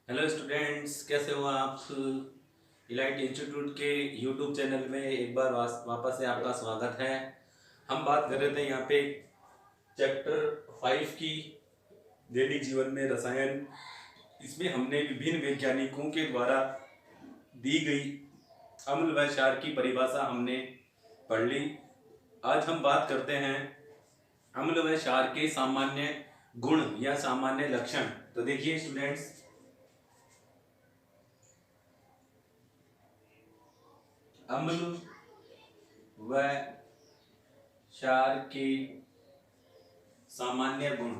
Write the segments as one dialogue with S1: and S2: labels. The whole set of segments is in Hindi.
S1: हेलो स्टूडेंट्स, कैसे हो आप। इलाइट इंस्टीट्यूट के यूट्यूब चैनल में एक बार वापस से आपका स्वागत है। हम बात कर रहे थे यहाँ पे चैप्टर 5 की, दैनिक जीवन में रसायन। इसमें हमने विभिन्न वैज्ञानिकों के द्वारा दी गई अम्ल व क्षार की परिभाषा हमने पढ़ ली। आज हम बात करते हैं अम्ल व क्षार के सामान्य गुण या सामान्य लक्षण। तो देखिए स्टूडेंट्स, अम्ल व क्षार के सामान्य गुण।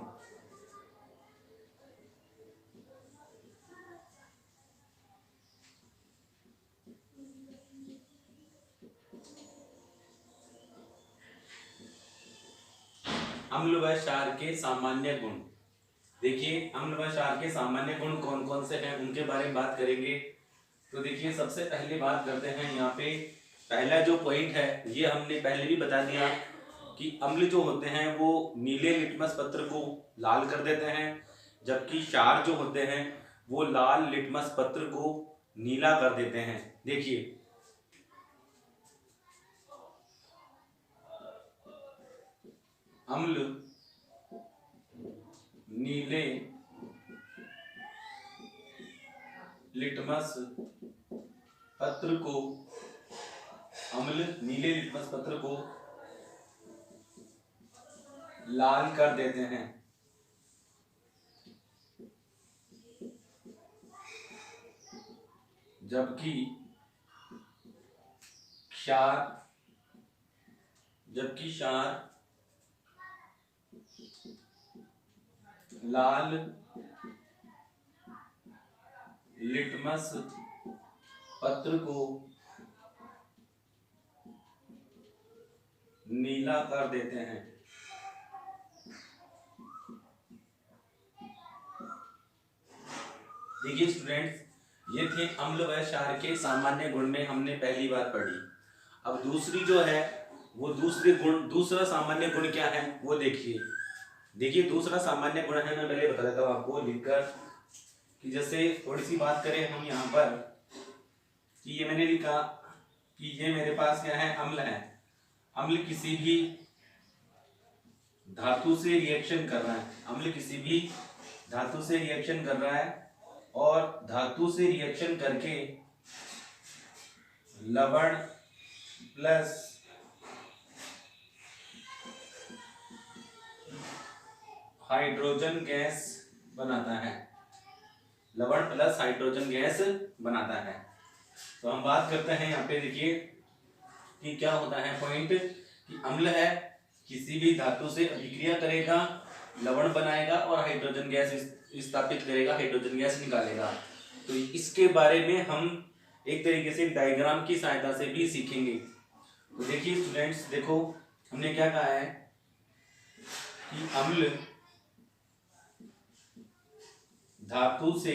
S1: अम्ल व क्षार के सामान्य गुण। देखिए, अम्ल व क्षार के सामान्य गुण कौन कौन से हैं उनके बारे में बात करेंगे। तो देखिए, सबसे पहले बात करते हैं यहाँ पे। पहला जो पॉइंट है ये हमने पहले भी बता दिया कि अम्ल जो होते हैं वो नीले लिटमस पत्र को लाल कर देते हैं, जबकि क्षार जो होते हैं वो लाल लिटमस पत्र को नीला कर देते हैं। देखिए, अम्ल नीले लिटमस पत्र को अम्ल नीले लिटमस पत्र को लाल कर देते हैं, जबकि क्षार लाल लिटमस पत्र को नीला कर देते हैं। देखिए स्टूडेंट्स, ये थे अम्ल व क्षार के सामान्य गुण में हमने पहली बात पढ़ी। अब दूसरी जो है वो दूसरा सामान्य गुण क्या है वो देखिए। दूसरा सामान्य गुण है, मैं पहले बता देता हूँ आपको लिखकर कि जैसे थोड़ी सी बात करें हम यहाँ पर कि ये मैंने लिखा कि ये मेरे पास क्या है, अम्ल है। अम्ल किसी भी धातु से रिएक्शन कर रहा है, अम्ल किसी भी धातु से रिएक्शन कर रहा है और धातु से रिएक्शन करके लवण प्लस हाइड्रोजन गैस बनाता है, लवण प्लस हाइड्रोजन गैस बनाता है। तो हम बात करते हैं यहाँ पे, देखिए कि क्या होता है पॉइंट कि अम्ल है, किसी भी धातु से अभिक्रिया करेगा, लवण बनाएगा और हाइड्रोजन गैस स्थापित करेगा, हाइड्रोजन गैस निकालेगा। तो इसके बारे में हम एक तरीके से डायग्राम की सहायता से भी सीखेंगे। तो देखिए स्टूडेंट्स, देखो हमने क्या कहा है कि अम्ल धातु से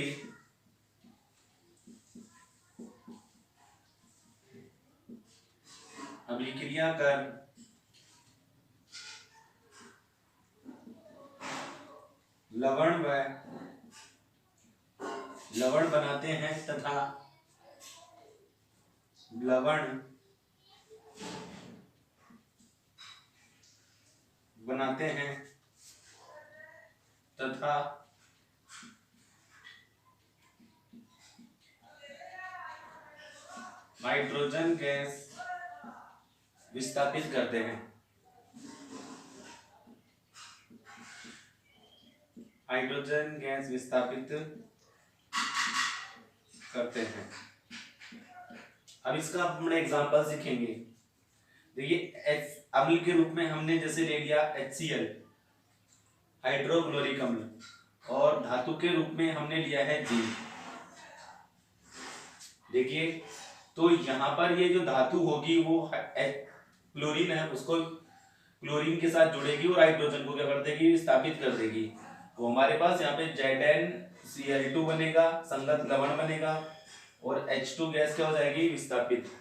S1: अभिक्रिया कर लवण बनाते हैं तथा लवण बनाते हैं तथा हाइड्रोजन गैस विस्थापित करते हैं, हाइड्रोजन गैस विस्थापित करते हैं। अब इसका हम एग्जांपल सीखेंगे। देखिए, अम्ल के रूप में हमने जैसे ले लिया HCl, हाइड्रोक्लोरिक अम्ल, और धातु के रूप में हमने लिया है जिंक। देखिए, तो यहाँ पर ये जो धातु होगी वो क्लोरीन है, उसको क्लोरीन के साथ जुड़ेगी और हाइड्रोजन को क्या कर देगी, स्थापित कर देगी। तो हमारे पास यहाँ पे ZnCl2 बनेगा, संगत लवण बनेगा, और H2 गैस क्या हो जाएगी, विस्थापित।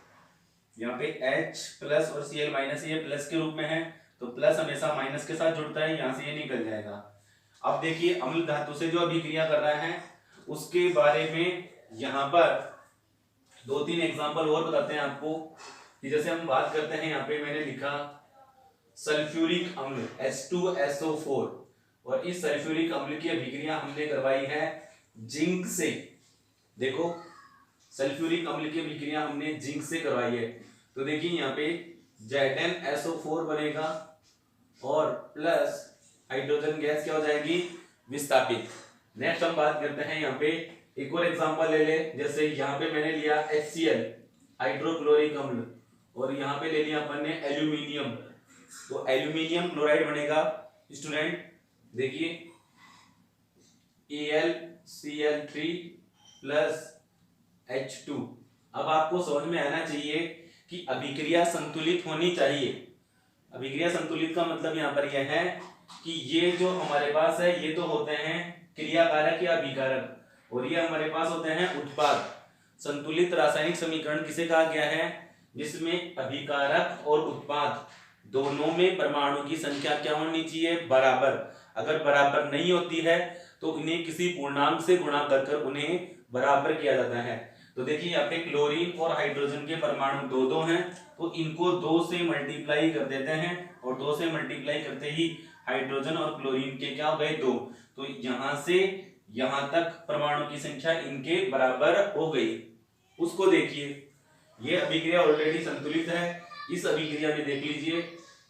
S1: यहाँ पे H प्लस और Cl माइनस, ये प्लस के रूप में है तो प्लस हमेशा माइनस के साथ जुड़ता है, यहाँ से ये निकल जाएगा। अब देखिए, अम्ल धातु से जो अभिक्रिया कर रहा है उसके बारे में यहाँ पर 2-3 एग्जांपल और बताते हैं आपको कि जैसे हम बात करते हैं, यहाँ पे मैंने लिखा सल्फ्यूरिक अम्ल H2SO4, और इस सल्फ्यूरिक अम्ल की अभिक्रिया हमने करवाई है जिंक से। देखो सल्फ्यूरिक अम्ल की अभिक्रिया हमने जिंक से करवाई है, तो देखिए यहाँ पे ZnSO4 बनेगा और प्लस हाइड्रोजन गैस क्या हो जाएगी, विस्थापित। नेक्स्ट हम बात करते हैं यहाँ पे एक और एग्जांपल ले ले, जैसे यहाँ पे मैंने लिया HCl हाइड्रोक्लोरिक अम्ल, और यहाँ पे ले लिया अपन ने एल्यूमिनियम, तो एल्यूमिनियम क्लोराइड बनेगा स्टूडेंट, देखिए AlCl3 प्लस H2। अब आपको समझ में आना चाहिए कि अभिक्रिया संतुलित होनी चाहिए। अभिक्रिया संतुलित का मतलब यहाँ पर यह है कि ये जो हमारे पास है ये तो होते हैं क्रियाकारक या अभिकारक, और ये हमारे पास होते हैं उत्पाद। संतुलित रासायनिक समीकरण किसे कहा गया है, जिसमें अभिकारक और उत्पाद दोनों में परमाणु की संख्या क्या होनी चाहिए, बराबर। अगर बराबर नहीं होती है तो इन्हें किसी पूर्णांक से गुणा कर उन्हें बराबर किया जाता है। तो देखिए यहाँ पे क्लोरीन और हाइड्रोजन के परमाणु दो दो हैं, तो इनको 2 से मल्टीप्लाई कर देते हैं, और 2 से मल्टीप्लाई करते ही हाइड्रोजन और क्लोरीन के क्या हो गए, 2। तो यहां से यहां तक परमाणु की संख्या इनके बराबर हो गई। उसको देखिए, ये अभिक्रिया ऑलरेडी संतुलित है। इस अभिक्रिया में देख लीजिए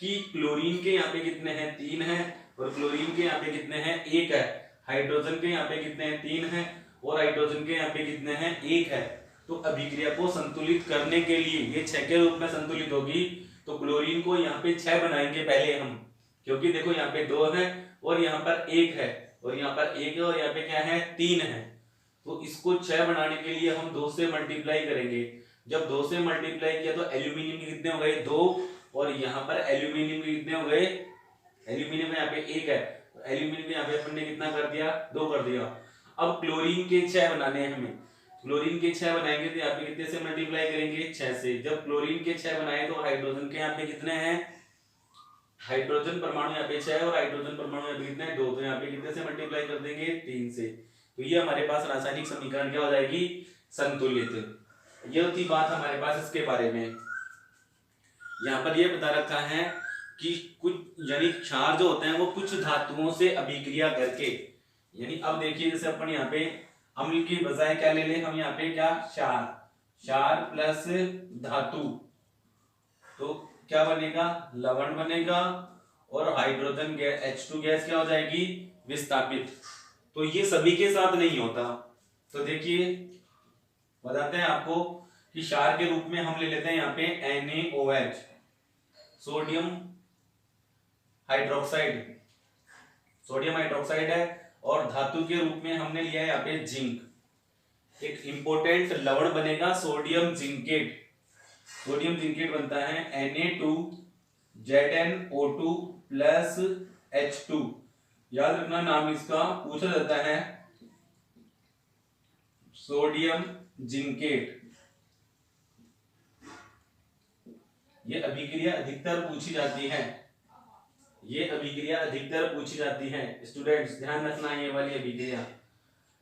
S1: कि क्लोरीन के यहाँ पे कितने हैं, 3 हैं, और क्लोरीन के यहाँ पे कितने हैं, 1 है। हाइड्रोजन के यहाँ पे कितने हैं, 3 हैं, और हाइड्रोजन के यहाँ पे कितने हैं, 1 है। तो अभिक्रिया को संतुलित करने के लिए ये 6 के रूप में संतुलित होगी, तो क्लोरीन को यहाँ पे 6 बनाएंगे पहले हम, क्योंकि देखो यहाँ पे 2 है और यहाँ पर 1 है, और यहाँ पर 1 है और यहाँ पे क्या है, 3 है। तो इसको 6 बनाने के लिए हम 2 से मल्टीप्लाई करेंगे। जब 2 से मल्टीप्लाई किया तो एल्यूमिनियम के कितने हो गए, 2, और यहाँ पर एल्यूमिनियम के कितने हो गए, एल्यूमिनियम यहाँ पे 1 है, तो एल्यूमिनियम में यहाँ पे अपन ने कितना कर दिया, 2 कर दिया। अब क्लोरीन के 6 बनाने हैं हमें, क्लोरीन के 6 बनाएंगे तो यहाँ पे कितने से मल्टीप्लाई करेंगे, 6 से। जब क्लोरीन के 6 बनाए तो हाइड्रोजन के यहाँ पे कितने हैं, हाइड्रोजन परमाणु यहाँ पे 6 है और हाइड्रोजन परमाणु यहाँ पे कितने हैं, 2, तो यहाँ पे कितने से मल्टीप्लाई कर देंगे, 3 से। तो ये हमारे पास रासायनिक समीकरण क्या हो जाएगी, संतुलित। ये होती बात हमारे पास इसके बारे में। यहाँ पर ये बता रखा है कि कुछ यानी क्षार जो होते हैं वो कुछ धातुओं से अभिक्रिया करके, यानी अब देखिए जैसे अपन यहाँ पे अम्ल की बजाय क्या ले लें हम, यहाँ पे क्या, क्षार, क्षार प्लस धातु, तो क्या बनेगा, लवण बनेगा, और हाइड्रोजन गैस H2 गैस क्या हो जाएगी, विस्थापित। तो ये सभी के साथ नहीं होता। तो देखिए बताते हैं आपको कि क्षार के रूप में हम ले लेते हैं यहाँ पे NaOH, sodium hydroxide, sodium hydroxide है, और धातु के रूप में हमने लिया है यहाँ पे जिंक। एक इंपॉर्टेंट लवण बनेगा सोडियम जिंकेट, सोडियम जिंकेट बनता है Na2ZnO2 प्लस H2। याद रखना नाम इसका पूछा जाता है, सोडियम जिंकेट। ये अभिक्रिया अधिकतर पूछी जाती है, ये अभिक्रिया अधिकतर पूछी जाती है स्टूडेंट्स, ध्यान रखना। ये वाली अभिक्रिया,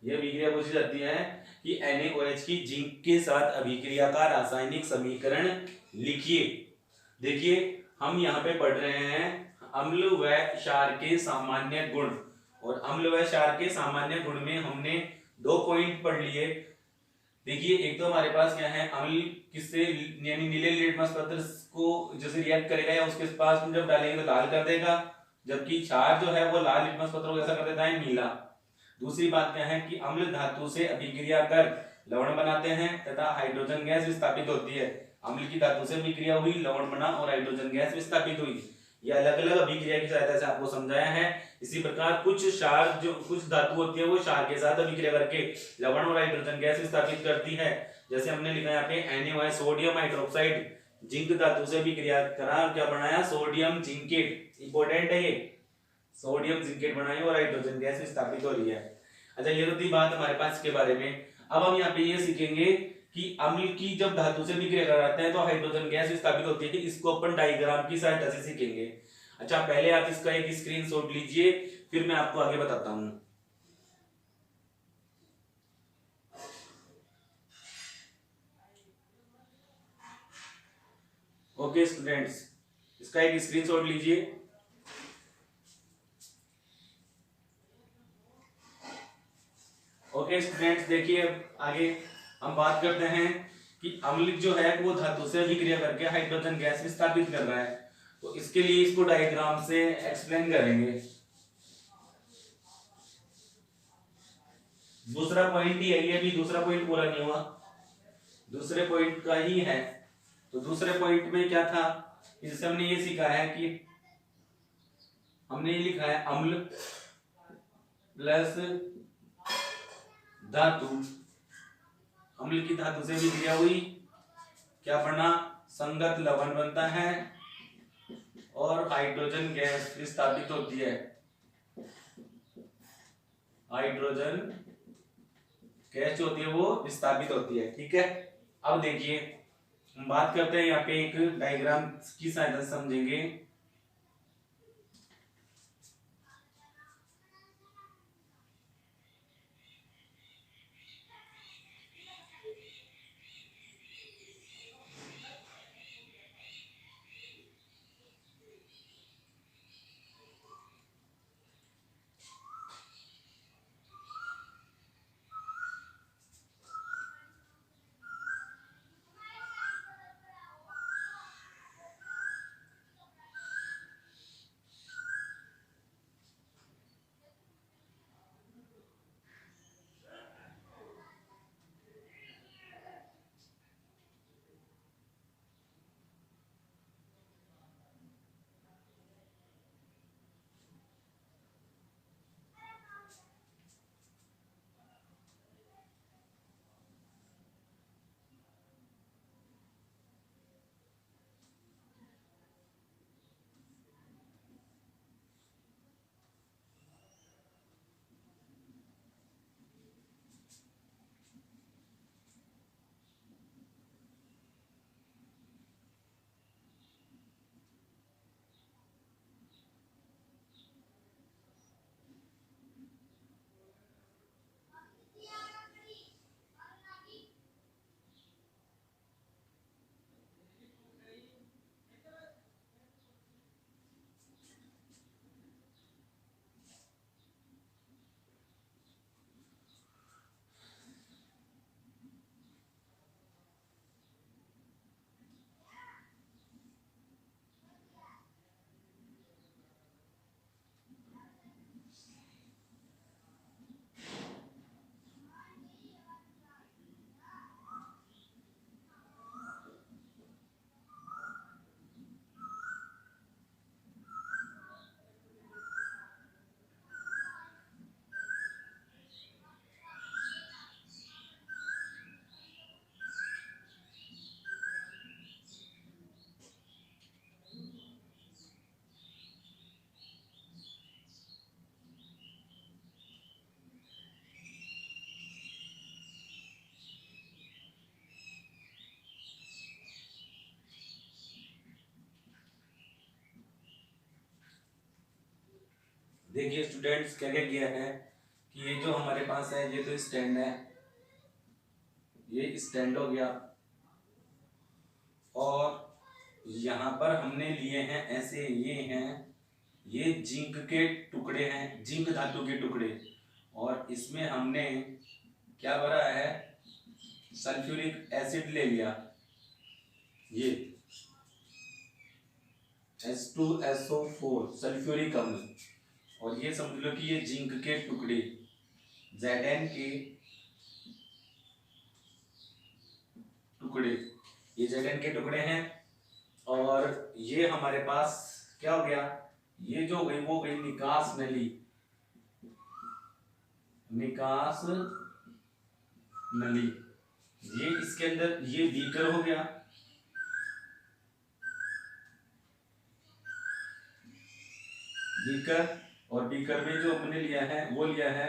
S1: ये अभिक्रिया पूछी जाती है कि NaOH की जिंक के साथ अभिक्रिया का रासायनिक समीकरण लिखिए। देखिए हम यहाँ पे पढ़ रहे हैं अम्ल व क्षार के सामान्य गुण, और अम्ल व क्षार के सामान्य गुण में हमने 2 पॉइंट पढ़ लिए। देखिए एक तो हमारे पास क्या है, अम्ल किससे, यानी नीले लिटमस पत्र को जैसे रिएक्ट करेगा या उसके पास जब डालेंगे तो लाल कर देगा, जबकि क्षार जो है वो लाल लिटमस पत्र को ऐसा कर देता है, नीला। दूसरी बात क्या है कि अम्ल धातु से अभिक्रिया कर लवण बनाते हैं तथा हाइड्रोजन गैस विस्थापित होती है। अम्ल की धातु से अभिक्रिया हुई, लवण बना और हाइड्रोजन गैस विस्थापित हुई। ये अलग अलग अभिक्रिया की सहायता से आपको समझाया है। इसी प्रकार कुछ क्षार, जो कुछ धातु होती है वो क्षार के साथ अभिक्रिया करके लवण और हाइड्रोजन गैस विस्थापित करती है। जैसे हमने लिखा यहाँ पे NaOH सोडियम हाइड्रोक्साइड जिंक धातु से अभिक्रिया करा, क्या बनाया, सोडियम जिंकेट। इंपॉर्टेंट है ये, सोडियम जिंकेट बनाई और हाइड्रोजन गैस विस्थापित हो रही है। अच्छा ये तो थी बात हमारे पास इसके बारे में। अब हम यहाँ पे ये सीखेंगे कि अम्ल की जब धातु से अभिक्रिया कराते हैं तो हाइड्रोजन गैस विस्थापित होती है, इसको अपन डायग्राम की सहायता से सीखेंगे। अच्छा पहले आप इसका एक स्क्रीनशॉट लीजिए, फिर मैं आपको आगे बताता हूँ। ओके स्टूडेंट्स, इसका एक स्क्रीनशॉट लीजिए। ओके स्टूडेंट्स, देखिए अब आगे हम बात करते हैं कि अम्ल जो है वो धातु से अभिक्रिया करके हाइड्रोजन गैस विस्थापित कर रहा है। तो इसके लिए इसको डायग्राम से एक्सप्लेन करेंगे। दूसरा पॉइंट ही है ये, भी दूसरा पॉइंट पूरा नहीं हुआ, दूसरे पॉइंट का ही है। तो दूसरे पॉइंट में क्या था, इससे हमने ये सीखा है कि हमने ये लिखा है अम्ल प्लस धातु, अम्ल की धातु से विक्रिया हुई, क्या बना, संगत लवण बनता है और हाइड्रोजन गैस विस्थापित होती है। हाइड्रोजन गैस जो होती है वो विस्थापित होती है। ठीक है, अब देखिए हम बात करते हैं, यहाँ पे एक डायग्राम की सहायता से समझेंगे। देखिए स्टूडेंट्स, क्या क्या किया है कि ये जो हमारे पास है ये तो स्टैंड है, ये स्टैंड हो गया, और यहाँ पर हमने लिए हैं ऐसे, ये हैं, ये जिंक के टुकड़े हैं, जिंक धातु के टुकड़े, और इसमें हमने क्या भरा है, सल्फ्यूरिक एसिड ले लिया, ये H2SO4 सल्फ्यूरिक अम्ल, और ये समझ लो कि ये जिंक के टुकड़े Zn के टुकड़े, ये Zn के टुकड़े हैं। और ये हमारे पास क्या हो गया, ये जो गई वो गई निकास नली, निकास नली, ये इसके अंदर ये बीकर हो गया, बीकर, और बीकर में जो हमने लिया है वो लिया है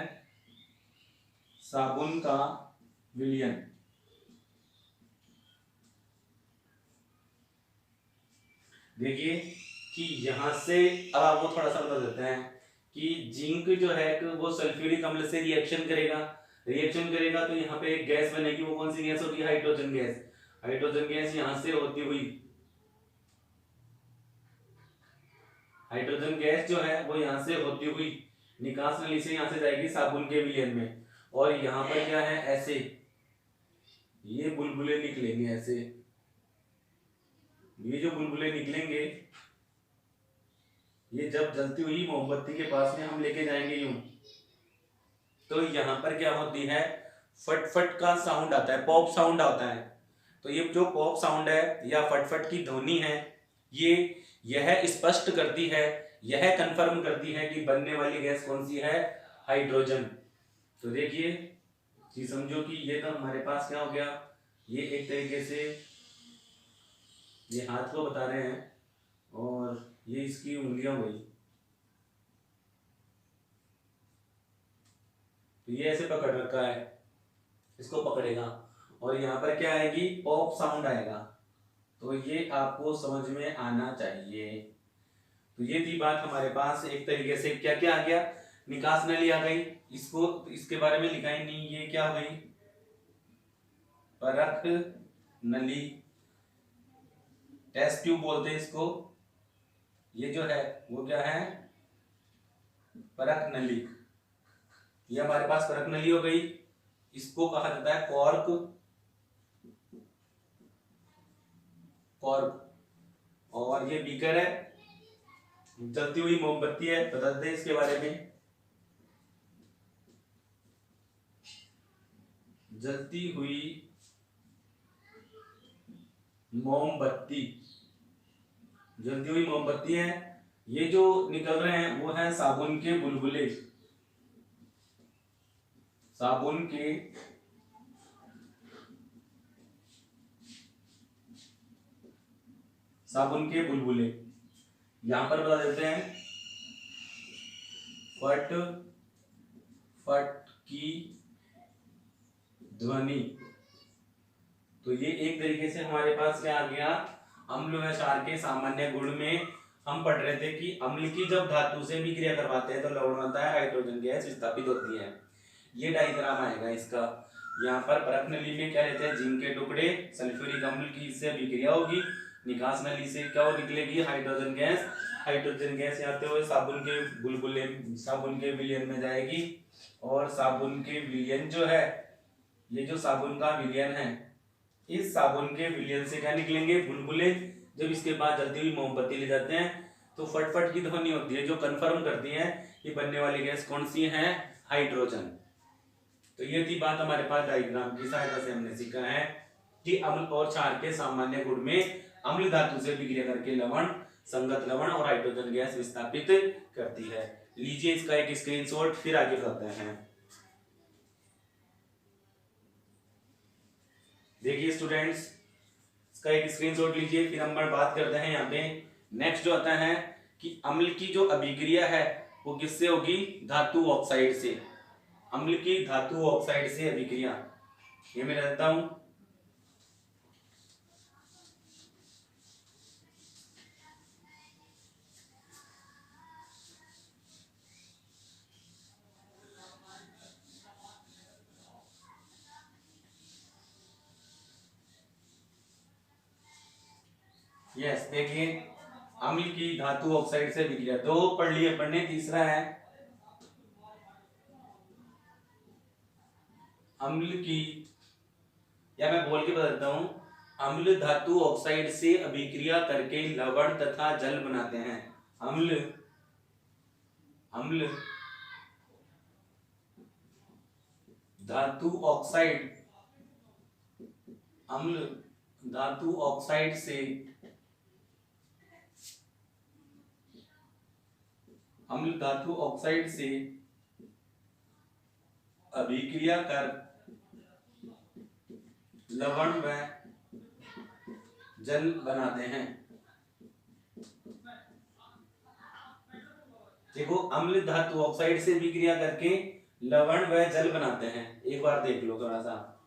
S1: साबुन का विलयन। देखिए कि यहां से अब आपको थोड़ा सा बता देते हैं कि जिंक जो है वो सल्फ्यूरिक अम्ल से रिएक्शन करेगा, रिएक्शन करेगा तो यहाँ पे एक गैस बनेगी, वो कौन सी गैस होगी, हाइड्रोजन गैस। हाइड्रोजन गैस यहाँ से होती हुई हाइड्रोजन गैस जो है वो यहाँ से होती हुई निकास नली से यहाँ से जाएगी साबुन के विलयन में, और यहाँ पर क्या है, ऐसे ये बुलबुले निकलेंगे ऐसे। ये जो बुलबुले निकलेंगे ये जब जलती हुई मोमबत्ती के पास में हम लेके जाएंगे यूं, तो यहाँ पर क्या होती है, फट फट का साउंड आता है, पॉप साउंड आता है। तो ये जो पॉप साउंड है या फट फट की ध्वनि है, ये यह स्पष्ट करती है, यह कंफर्म करती है कि बनने वाली गैस कौन सी है, हाइड्रोजन। तो देखिए जी, समझो कि ये तो हमारे पास क्या हो गया, ये एक तरीके से ये हाथ को बता रहे हैं और ये इसकी उंगलियां हुई, तो ये ऐसे पकड़ रखा है, इसको पकड़ेगा और यहाँ पर क्या आएगी, पॉप साउंड आएगा। तो ये आपको समझ में आना चाहिए। तो ये थी बात हमारे पास, एक तरीके से क्या क्या आ गया, निकास नली आ गई, इसको इसके बारे में लिखा ही नहीं, ये क्या हुई, परख नली, टेस्ट ट्यूब बोलते हैं इसको। ये जो है वो क्या है, परख नली। ये हमारे पास परख नली हो गई, इसको कहा जाता है कॉर्क, कॉर्क। और ये बीकर है, जलती हुई मोमबत्ती है, बता दें इसके बारे में, जलती हुई मोमबत्ती, जलती हुई मोमबत्ती है। ये जो निकल रहे हैं वो है साबुन के बुलबुले, साबुन के बुलबुले। यहां पर बता देते हैं, फट फट की ध्वनि। तो ये एक तरीके से हमारे पास क्या आ गया, अम्ल व क्षार के सामान्य गुण में हम पढ़ रहे थे कि अम्ल की जब धातु से विक्रिया करवाते हैं तो लवण बनता है, हाइड्रोजन गैस स्थापित होती है। ये डायग्राम आएगा इसका। यहाँ पर परख नली में क्या रहते हैं, जिंक के टुकड़े, सल्फ्यूरिक अम्ल की इससे विक्रिया होगी, निकास नली से क्या निकलेगी, हाइड्रोजन गैस। हाइड्रोजन गैस आते हुए साबुन के बुलबुले, साबुन के विलयन में जाएगी, और साबुन के विलयन जो है, ये जो साबुन का विलयन है, इस साबुन के विलयन से क्या निकलेंगे, बुलबुले। जब इसके बाद जलती हुई मोमबत्ती ले जाते हैं तो फटफट की ध्वनि होती है, जो कंफर्म करती है कि बनने वाली गैस कौन सी है, हाइड्रोजन। तो ये थी बात हमारे पास, डायग्राम की सहायता से हमने सीखा है कि अम्ल और क्षार के सामान्य गुण में अम्ल धातु से विक्रिया करके लवण, संगत लवण और हाइड्रोजन गैस विस्थापित करती है। लीजिए इसका एक स्क्रीनशॉट, फिर आगे बढ़ते हैं। देखिए स्टूडेंट्स, इसका एक स्क्रीनशॉट लीजिए, फिर हम बात करते हैं यहाँ पे। नेक्स्ट जो आता है कि अम्ल की जो अभिक्रिया है वो किससे होगी, धातु ऑक्साइड से। अम्ल की धातु ऑक्साइड से अभिक्रिया, ये मैं रहता हूं। यस, देखिए अम्ल की धातु ऑक्साइड से अभिक्रिया, दो पढ़ लिए अपन ने, तीसरा है अम्ल की, या मैं बोल के बताता हूं, अम्ल धातु ऑक्साइड से अभिक्रिया करके लवण तथा जल बनाते हैं। अम्ल धातु ऑक्साइड, अम्ल धातु ऑक्साइड से अभिक्रिया कर लवण व जल बनाते हैं। देखो, अम्ल धातु ऑक्साइड से अभिक्रिया करके लवण व जल बनाते हैं। एक बार देख लो थोड़ा सा,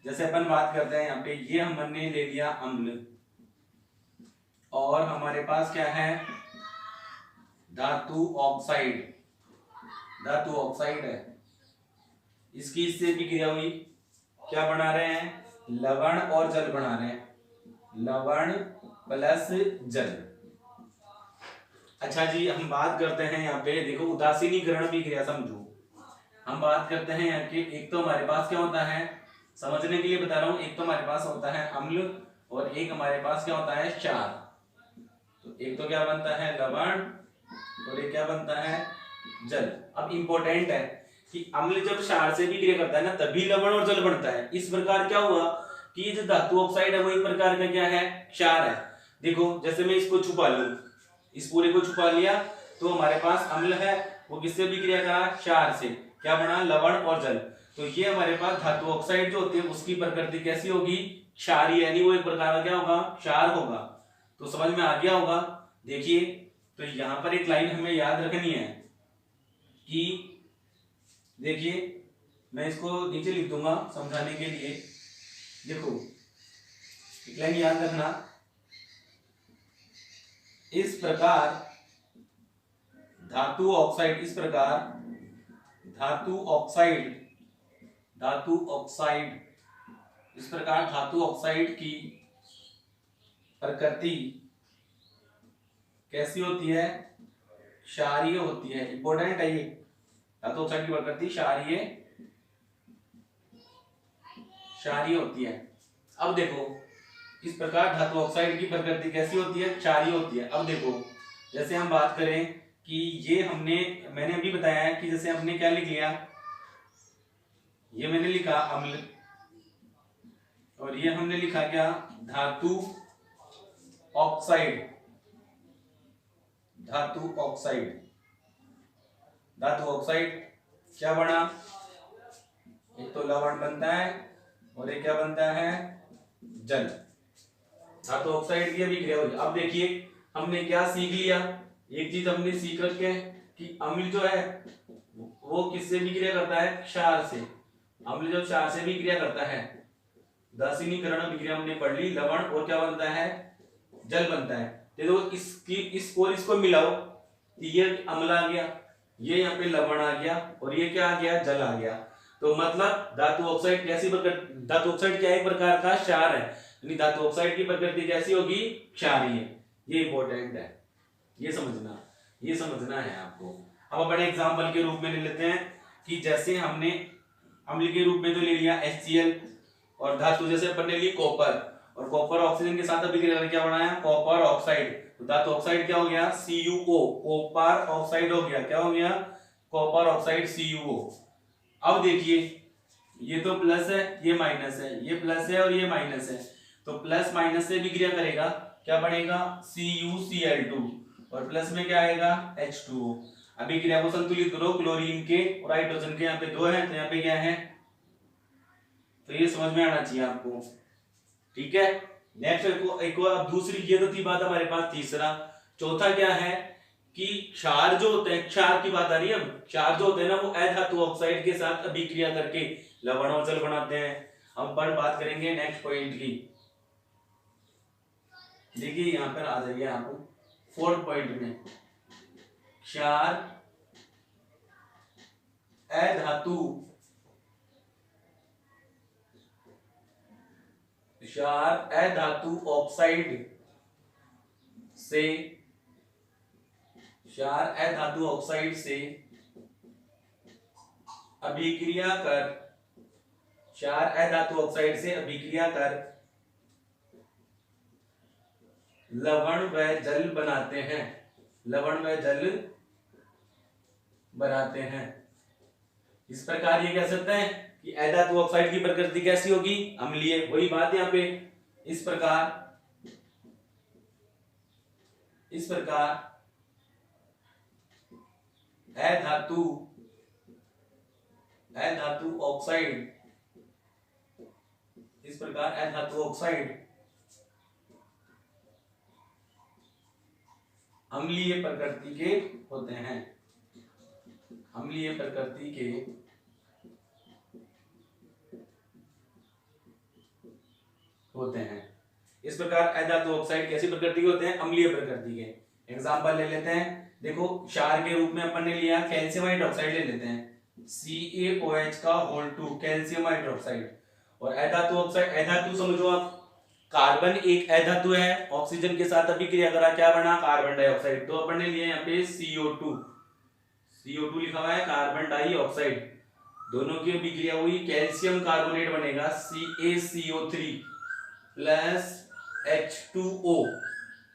S1: जैसे अपन बात करते हैं यहाँ पे, ये हमने ले लिया अम्ल, और हमारे पास क्या है, धातु ऑक्साइड, धातु ऑक्साइड है, इसकी इससे भी क्रिया हुई, क्या बना रहे हैं, लवण और जल बना रहे हैं, लवण प्लस जल। अच्छा जी, हम बात करते हैं यहाँ पे, देखो उदासीनीकरण अभिक्रिया समझो। हम बात करते हैं यहाँ की, एक तो हमारे पास क्या होता है, समझने के लिए बता रहा हूँ, एक तो हमारे पास होता है अम्ल और एक हमारे पास क्या होता है क्षार। तो एक तो क्या बनता है लवण और एक क्या बनता है जल। अब इंपॉर्टेंट है कि अम्ल जब क्षार से भी क्रिया करता है ना तभी लवण और जल बनता है। इस प्रकार क्या हुआ कि ये जो धातु ऑक्साइड है वो एक प्रकार का क्या है क्षार है। देखो जैसे मैं इसको छुपा लूं, इस पूरे को छुपा लिया तो हमारे पास अम्ल है, वो किससे भी क्रिया करा क्षार से, क्या बना लवण और जल। तो ये हमारे पास धातु ऑक्साइड जो होती है उसकी प्रकृति कैसी होगी क्षारीय, यानी वो एक प्रकार का क्या होगा क्षार होगा। तो समझ में आ गया होगा। देखिए तो यहां पर एक लाइन हमें याद रखनी है कि देखिए मैं इसको नीचे लिख दूंगा समझाने के लिए। देखो एक लाइन याद रखना, इस प्रकार धातु ऑक्साइड, इस प्रकार धातु ऑक्साइड, धातु ऑक्साइड, इस प्रकार धातु ऑक्साइड की प्रकृति कैसी होती है क्षारीय होती है। इंपॉर्टेंट है ये, धातु ऑक्साइड की प्रकृति क्षारीय, क्षारीय होती है। अब देखो इस प्रकार धातु ऑक्साइड की प्रकृति कैसी होती है क्षारीय होती है। अब देखो जैसे हम बात करें कि ये मैंने अभी बताया है कि जैसे हमने क्या लिख लिया, ये मैंने लिखा अम्ल और ये हमने लिखा क्या धातु ऑक्साइड, धातु ऑक्साइड, धातु ऑक्साइड क्या बना, एक तो लवण बनता है और एक क्या बनता है जल। धातु ऑक्साइड की अभिक्रिया होगी। अब देखिए हमने क्या सीख लिया, एक चीज हमने सीख रखे कि अम्ल जो है वो किससे भी क्रिया करता है क्षार से। अम्ल जो क्षार से भी क्रिया करता है, उदासीनीकरण अभिक्रिया हमने पढ़ ली, लवण और क्या बनता है जल बनता है। देखो इसको मिलाओ, ये अम्ल आ गया, ये यहाँ पे लवण आ गया और ये क्या आ गया जल आ गया। तो मतलब धातु ऑक्साइड कैसी प्रकृति, धातु ऑक्साइड क्या एक प्रकार का क्षार है, यानी धातु ऑक्साइड की प्रकृति कैसी होगी क्षारीय। ये इंपॉर्टेंट है, ये समझना है आपको। अब अपन एग्जांपल के रूप में ले लेते हैं कि जैसे हमने अम्ल के रूप में तो ले लिया HCl और धातु जैसे अपन ने ली कॉपर, और कॉपर ऑक्सीजन के साथ अभिक्रिया करके क्या बनाया कॉपर ऑक्साइड। तो धातु ऑक्साइड क्या हो गया CuO, कॉपर ऑक्साइड हो गया, क्या हो गया कॉपर ऑक्साइड CuO। अब देखिए ये तो प्लस है ये माइनस है, ये प्लस है और ये माइनस है, तो प्लस माइनस से भी क्रिया करेगा, क्या बनेगा CuCl2 और प्लस में क्या आएगा H2O। अभी क्रिया को संतुलित करो, क्लोरीन के और हाइड्रोजन के यहाँ पे 2 है तो यहाँ पे क्या है, तो ये समझ में आना चाहिए आपको, ठीक है। नेक्स्ट एक और, अब दूसरी ये तो थी बात हमारे पास, तीसरा चौथा क्या है कि क्षार जो होते हैं, क्षार की बात आ रही है, अब क्षार जो होते हैं ना वो अधातु ऑक्साइड के साथ अभिक्रिया करके लवण और जल बनाते हैं। हम पर बात करेंगे नेक्स्ट पॉइंट की। देखिए यहां पर आ जाइए आप 4th पॉइंट में, क्षार अधातु, क्षार अधातु ऑक्साइड से, क्षार अधातु ऑक्साइड से अभिक्रिया कर, क्षार अधातु ऑक्साइड से अभिक्रिया कर लवण व जल बनाते हैं, लवण व जल बनाते हैं। इस प्रकार ये कह सकते हैं कि अधातु ऑक्साइड की प्रकृति कैसी होगी अम्लीय, वही बात यहाँ पे। इस प्रकार अधातु ऑक्साइड, इस प्रकार अधातु ऑक्साइड अम्लीय प्रकृति के होते हैं, अम्लीय प्रकृति के होते हैं। इस प्रकार अधातु ऑक्साइड कैसी प्रकृति के होते हैं अम्लीय प्रकृति के। एग्जांपल ले लेते हैं, देखो क्षार के रूप में अपन ने लिया कैल्शियम हाइड्रोक्साइड ले लेते हैं, CaOH का होल 2 कैल्शियम हाइड्रोक्साइड। और अधातु ऑक्साइड, अधातु समझो आप कार्बन एक अधातु है, ऑक्सीजन के साथ अभिक्रिया करा, क्या बना? Carbon dioxide. तो अपन ने लिए यहाँ पे CO2, CO2 लिखा हुआ है, कार्बन डाइऑक्साइड। दोनों की अभिक्रिया हुई, कैल्शियम कार्बोनेट बनेगा CaCO3 प्लस H2O।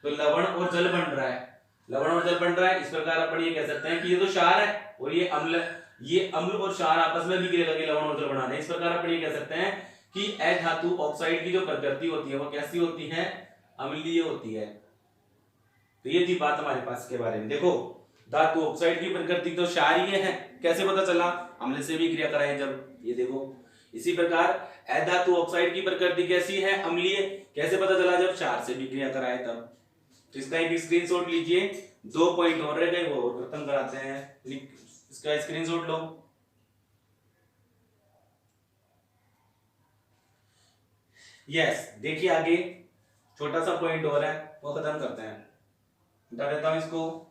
S1: तो लवण और जल बन रहा है, लवण और जल बन रहा है। इस प्रकार अपन ये कह सकते हैं कि ये तो क्षार है और ये अम्ल, ये अम्ल और क्षार आपस में अभिक्रिया करके लवण और जल बना रहे हैं। इस प्रकार अपन ये कह सकते हैं कि अधातु ऑक्साइड की जो प्रकृति होती है वो कैसी होती है? अम्लीय होती है। तो ये थी बात हमारे पास के बारे में। देखो, धातु ऑक्साइड की प्रकृति तो क्षारीय है, कैसे पता चला? अम्ल से भी क्रिया कराई जब, ये देखो। इसी प्रकार अधातु ऑक्साइड की प्रकृति कैसी है? अम्लीय, कैसे पता चला? जब क्षार से भी क्रिया कराए तब। तो इसका एक स्क्रीनशॉट लीजिए, 2 पॉइंट और रह गए, वो खत्म कराते हैं। इसका स्क्रीनशॉट लो। यस, देखिए आगे छोटा सा पॉइंट और है, वो खत्म करते हैं। हटा देता हूं इसको।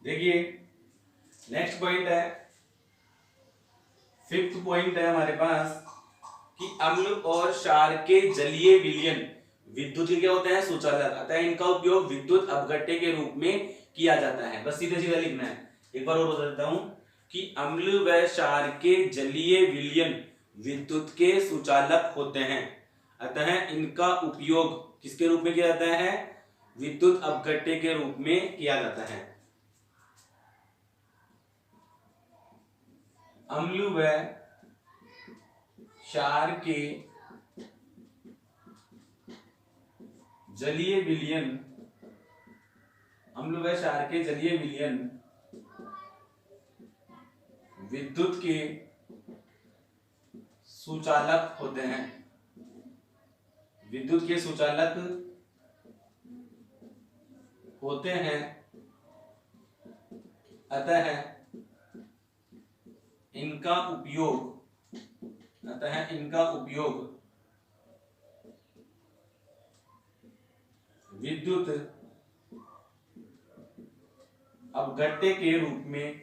S1: देखिए नेक्स्ट पॉइंट है, 5th पॉइंट है हमारे पास कि अम्ल और क्षार के जलीय विलयन विद्युत के क्या होते हैं? सुचालक। अतः इनका उपयोग विद्युत अपघट्य के रूप में किया जाता है। बस सीधे सीधे लिखना है। एक बार और बता देता हूं कि अम्ल व क्षार के जलीय विलयन विद्युत के सुचालक होते हैं। अतः इनका उपयोग किसके रूप में किया जाता है? विद्युत अपघट्य के रूप में किया जाता है। अम्ल व क्षार के जलीय विलयन, अम्ल व क्षार के जलीय विलयन विद्युत के सुचालक होते हैं। विद्युत के सुचालक होते हैं। अतः इनका उपयोग विद्युत अपघट्य के रूप में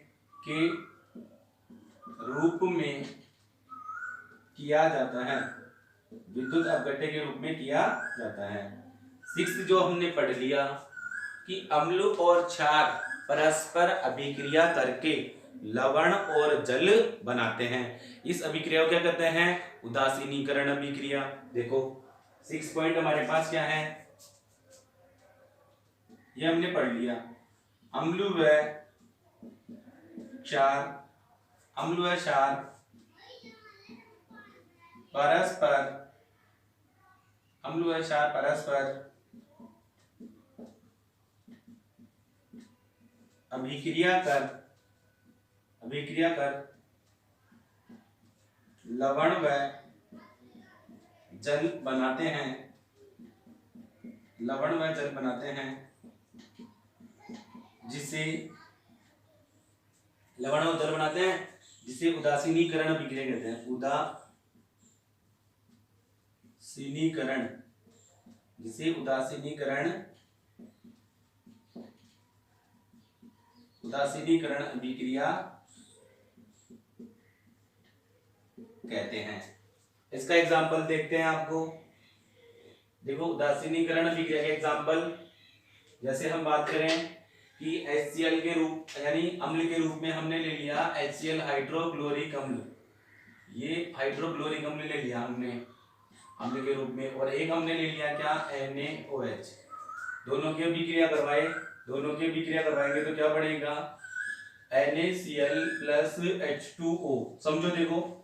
S1: किया जाता है। विद्युत अपघट्य के रूप में किया जाता है। 6th जो हमने पढ़ लिया कि अम्ल और क्षार परस्पर अभिक्रिया करके लवण और जल बनाते हैं। इस अभिक्रिया को क्या कहते हैं? उदासीनीकरण अभिक्रिया। देखो 6 पॉइंट हमारे पास क्या है, ये हमने पढ़ लिया। अम्ल व क्षार परस्पर अभिक्रिया कर लवण व जल बनाते हैं, जिसे लवण और जल बनाते हैं, जिसे उदासीनीकरण अभिक्रिया कहते हैं। उदासीनीकरण अभिक्रिया कहते हैं। इसका एग्जाम्पल देखते हैं आपको। देखो उदासीनीकरण अभिक्रिया के एग्जाम्पल, जैसे हम बात करें कि HCl के रूप यानी अम्ल के रूप में हमने ले लिया HCl हाइड्रोक्लोरिक अम्ल। ये हाइड्रोक्लोरिक अम्ल ले लिया हमने अम्ल के रूप में, और एक हमने ले लिया क्या? NaOH। दोनों की अभिक्रिया करवाएंगे तो क्या बनेगा? NaCl plus H2O। समझो, देखो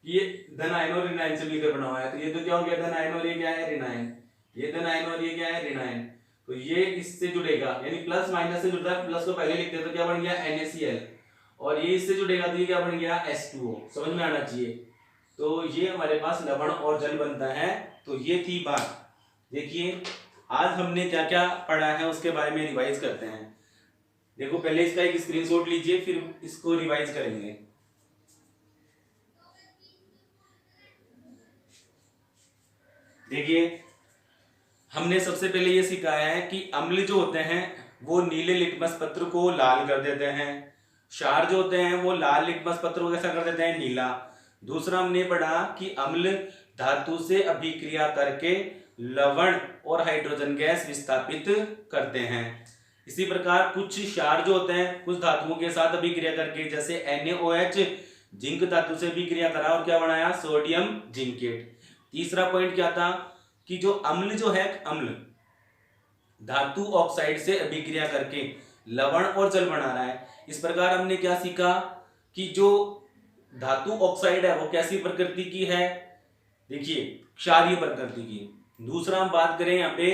S1: ये धन आयन और ऋण आयन से मिलकर बना हुआ है, तो ये तो क्या हो गया? धन आयन और ये क्या है? ऋण आयन। ये धन आयन और ये क्या है? ऋण आयन। तो ये इससे जुड़ेगा, यानी प्लस माइनस से जुड़ता है, प्लस को पहले लिखते हैं तो क्या बन गया? NaCl, और ये इससे जुड़ेगा तो ये क्या बन गया? H2O। समझ में आना चाहिए। तो ये हमारे पास लवण और जल बनता है। तो ये थी बात। देखिए आज हमने क्या क्या पढ़ा है उसके बारे में रिवाइज करते हैं। देखो पहले इसका एक स्क्रीनशॉट लीजिए, फिर इसको रिवाइज करेंगे। देखिए, हमने सबसे पहले ये सिखाया है कि अम्ल जो होते हैं वो नीले लिटमस पत्र को लाल कर देते हैं, क्षार जो होते हैं वो लाल लिटमस पत्र को कैसा कर देते हैं, नीला। दूसरा हमने पढ़ा कि अम्ल धातु से अभिक्रिया करके लवण और हाइड्रोजन गैस विस्थापित करते हैं। इसी प्रकार कुछ क्षार जो होते हैं कुछ धातुओं के साथ अभिक्रिया करके, जैसे NaOH जिंक धातु से अभिक्रिया करा और क्या बनाया, सोडियम जिंकेट। तीसरा पॉइंट क्या था कि जो अम्ल जो है, अम्ल धातु ऑक्साइड से अभिक्रिया करके लवण और जल बना रहा है। इस प्रकार हमने क्या सीखा कि जो धातु ऑक्साइड है वो कैसी प्रकृति की है, देखिए क्षारीय प्रकृति की। दूसरा हम बात करें यहाँ पे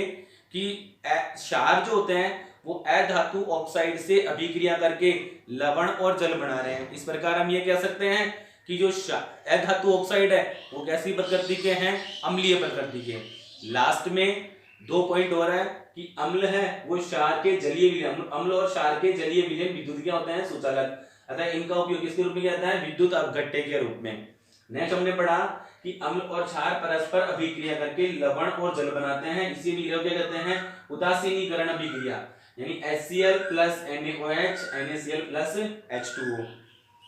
S1: कि क्षार जो होते हैं वो अधातु ऑक्साइड से अभिक्रिया करके लवण और जल बना रहे हैं। इस प्रकार हम ये कह सकते हैं कि जो अधातु ऑक्साइड है वो कैसी प्रकृति के हैं, अम्लीय प्रकृति के। लास्ट में 2 पॉइंट और है कि अम्ल है वो क्षार के जलीय विलयन, अम्ल और क्षार के जलीय विलयन विद्युत क्या होते हैं, सुचालक, अतः इनका उपयोग किसके रूप में किया जाता है, विद्युत अपघट्य के रूप में। नेक्स्ट हमने पढ़ा कि अम्ल और क्षार परस्पर अभिक्रिया करके लवण और जल बनाते हैं, इसी अभिक्रिया को क्या कहते हैं, उदासीनीकरण अभिक्रिया, यानी HCl plus NaOH NaCl plus H2O।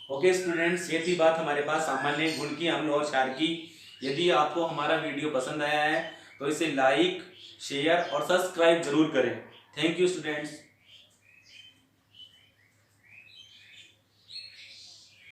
S1: Okay students, ये थी बात हमारे पास सामान्य गुण की अम्ल और क्षार की। यदि आपको हमारा वीडियो पसंद आया है तो इसे लाइक, शेयर और सब्सक्राइब जरूर करें। Thank you students.